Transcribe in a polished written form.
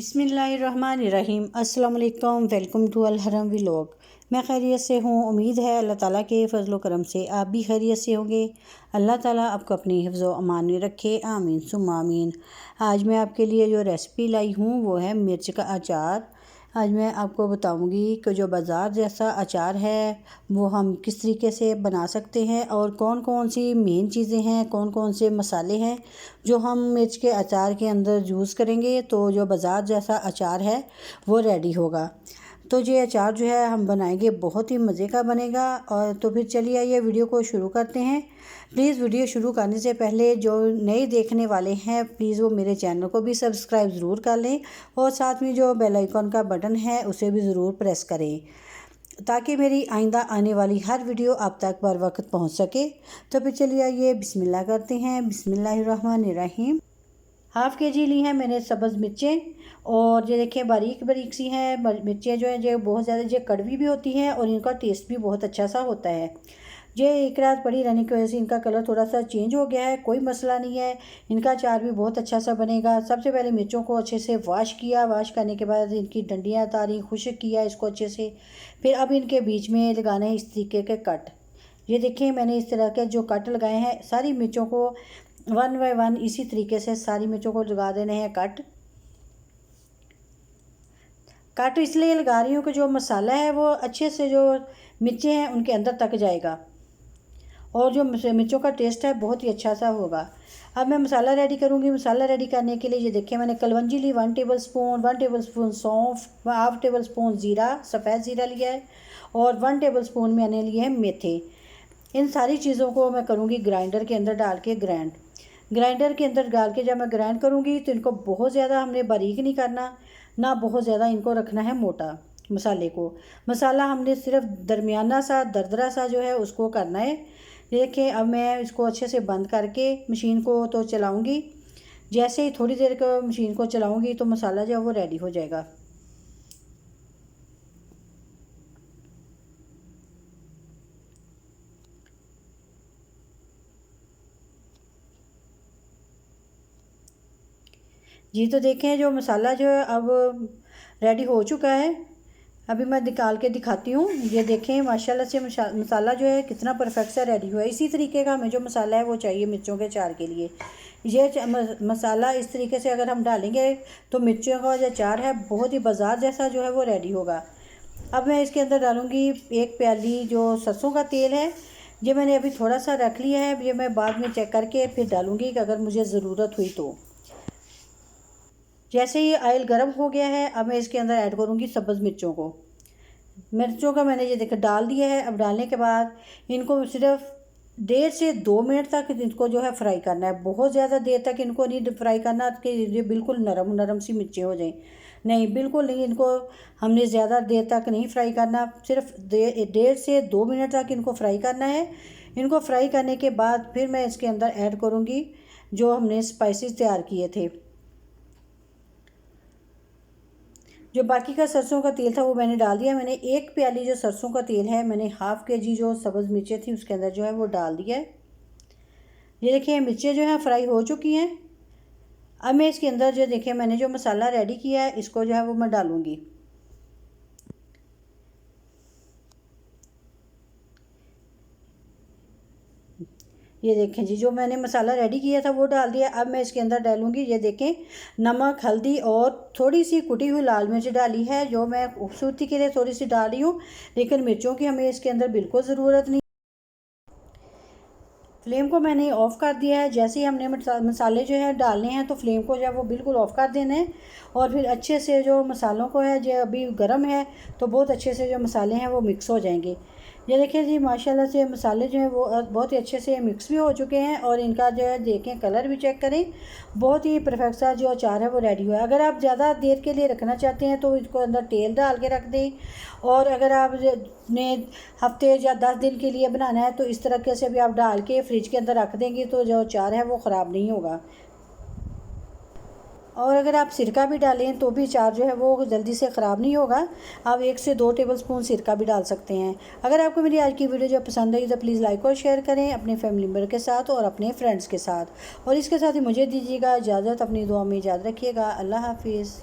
बिस्मिल्लाहिर्रहमानिर्रहीम। अस्सलाम वालेकुम। वेलकम टू अल हरम व्लॉग। मैं खैरियत से हूँ। उम्मीद है अल्लाह ताला के फ़ज़ल व करम से आप भी खैरियत से होंगे। अल्लाह ताला आपको अपनी हिफ्ज़ व अमान में रखे, आमीन सुम्मा आमीन। आज मैं आपके लिए जो रेसिपी लाई हूँ वो है मिर्च का अचार। आज मैं आपको बताऊंगी कि जो बाज़ार जैसा अचार है वो हम किस तरीके से बना सकते हैं और कौन कौन सी मेन चीज़ें हैं, कौन कौन से मसाले हैं जो हम मिर्च के अचार के अंदर यूज़ करेंगे तो जो बाज़ार जैसा अचार है वो रेडी होगा। तो ये अचार जो है हम बनाएंगे बहुत ही मज़े का बनेगा। और तो फिर चलिए आइए वीडियो को शुरू करते हैं। प्लीज़ वीडियो शुरू करने से पहले जो नए देखने वाले हैं प्लीज़ वो मेरे चैनल को भी सब्सक्राइब ज़रूर कर लें और साथ में जो बेल आइकन का बटन है उसे भी ज़रूर प्रेस करें ताकि मेरी आइंदा आने वाली हर वीडियो आप तक बर वक्त पहुँच सके। तो फिर चलिए आइए बिस्मिल्लाह करते हैं। बिस्मिल्लाहिर्रहमानिर्रहीम। हाफ़ के जी ली हैं मैंने सब्ज़ मिर्चें और ये देखिए बारीक बारीक सी हैं मिर्चें जो हैं ये बहुत ज़्यादा ये कड़वी भी होती हैं और इनका टेस्ट भी बहुत अच्छा सा होता है। ये एक रात पड़ी रहने की वजह से इनका कलर थोड़ा सा चेंज हो गया है, कोई मसला नहीं है, इनका अचार भी बहुत अच्छा सा बनेगा। सबसे पहले मिर्चों को अच्छे से वॉश किया, वॉश करने के बाद इनकी डंडियाँ उतारी, खुश्क किया इसको अच्छे से। फिर अब इनके बीच में लगाने हैं इस तरीके के कट। ये देखिए मैंने इस तरह के जो कट लगाए हैं, सारी मिर्चों को 1 बाय 1 इसी तरीके से सारी मिर्चों को लगा देने हैं कट इसलिए लगा रही हूँ कि जो मसाला है वो अच्छे से जो मिर्चें हैं उनके अंदर तक जाएगा और जो मिर्चों का टेस्ट है बहुत ही अच्छा सा होगा। अब मैं मसाला रेडी करूँगी। मसाला रेडी करने के लिए ये देखिए मैंने कलवंजी ली 1 टेबलस्पून सौंफ, 1/2 टेबलस्पून ज़ीरा, सफ़ेद ज़ीरा लिया है और 1 टेबलस्पून मैंने लिए हैं मेथे। इन सारी चीज़ों को मैं करूँगी ग्राइंडर के अंदर डाल के ग्राइंडर के अंदर डाल के जब मैं ग्राइंड करूँगी तो इनको बहुत ज़्यादा हमने बारीक नहीं करना, ना बहुत ज़्यादा इनको रखना है मोटा मसाले को। मसाला हमने सिर्फ दरमियाना सा दरदरा सा जो है उसको करना है। देखिए अब मैं इसको अच्छे से बंद करके मशीन को तो चलाऊँगी। जैसे ही थोड़ी देर को मशीन को चलाऊँगी तो मसाला जो है वो रेडी हो जाएगा। जी तो देखें जो मसाला जो है अब रेडी हो चुका है। अभी मैं निकाल के दिखाती हूँ। ये देखें माशाल्लाह से मसाला जो है कितना परफेक्ट सा रेडी हुआ है। इसी तरीके का हमें जो मसाला है वो चाहिए मिर्चों के अचार के लिए। ये मसाला इस तरीके से अगर हम डालेंगे तो मिर्चों का जो अचार है बहुत ही बाज़ार जैसा जो है वो रेडी होगा। अब मैं इसके अंदर डालूँगी 1 प्याली जो सरसों का तेल है। ये मैंने अभी थोड़ा सा रख लिया है, ये मैं बाद में चेक करके फिर डालूँगी कि अगर मुझे ज़रूरत हुई तो। जैसे ही ऑयल गर्म हो गया है अब मैं इसके अंदर ऐड करूँगी सब्ज़ मिर्चों का मैंने ये देखा डाल दिया है। अब डालने के बाद इनको सिर्फ 1.5 से 2 मिनट तक इनको जो है फ्राई करना है। बहुत ज़्यादा देर तक इनको नहीं फ्राई करना कि ये बिल्कुल नरम नरम सी मिर्चें हो जाएं, नहीं बिल्कुल नहीं। इनको हमने ज़्यादा देर तक नहीं फ्राई करना, सिर्फ 1.5 से 2 मिनट तक इनको फ्राई करना है। इनको फ्राई करने के बाद फिर मैं इसके अंदर ऐड करूँगी जो हमने स्पाइसेस तैयार किए थे। जो बाकी का सरसों का तेल था वो मैंने डाल दिया। मैंने 1 प्याली जो सरसों का तेल है मैंने हाफ़ के जी जो सब्ज़ मिर्चें थी उसके अंदर जो है वो डाल दिया है। ये देखिए मिर्चें जो हैं फ्राई हो चुकी हैं। अब मैं इसके अंदर जो देखिए मैंने जो मसाला रेडी किया है इसको जो है वो मैं डालूँगी। ये देखें जी जो मैंने मसाला रेडी किया था वो डाल दिया। अब मैं इसके अंदर डालूँगी ये देखें नमक, हल्दी और थोड़ी सी कुटी हुई लाल मिर्च डाली है जो मैं खूबसूरती के लिए थोड़ी सी डाल रही हूँ, लेकिन मिर्चों की हमें इसके अंदर बिल्कुल ज़रूरत नहीं। फ्लेम को मैंने ऑफ़ कर दिया है। जैसे ही हमने मसाले जो है डालने हैं तो फ्लेम को जो है वो बिल्कुल ऑफ़ कर देना है और फिर अच्छे से जो मसालों को है जो अभी गर्म है तो बहुत अच्छे से जो मसाले हैं वो मिक्स हो जाएंगे। ये देखिए जी माशाल्लाह से मसाले जो हैं वो बहुत ही अच्छे से मिक्स भी हो चुके हैं और इनका जो है देखें कलर भी चेक करें, बहुत ही परफेक्ट सा जो अचार है वो रेडी हुआ है। अगर आप ज़्यादा देर के लिए रखना चाहते हैं तो इसको अंदर तेल डाल के रख दें और अगर आप ने हफ्ते या 10 दिन के लिए बनाना है तो इस तरीके से भी आप डाल के फ्रिज के अंदर रख देंगे तो जो अचार है वो ख़राब नहीं होगा। और अगर आप सिरका भी डालें तो भी अचार जो है वो जल्दी से ख़राब नहीं होगा। आप 1 से 2 टेबलस्पून सिरका भी डाल सकते हैं। अगर आपको मेरी आज की वीडियो जो पसंद आई तो प्लीज़ लाइक और शेयर करें अपने फैमिली मेम्बर के साथ और अपने फ्रेंड्स के साथ। और इसके साथ ही मुझे दीजिएगा इजाज़त। अपनी दुआ में याद रखिएगा। अल्लाह हाफिज़।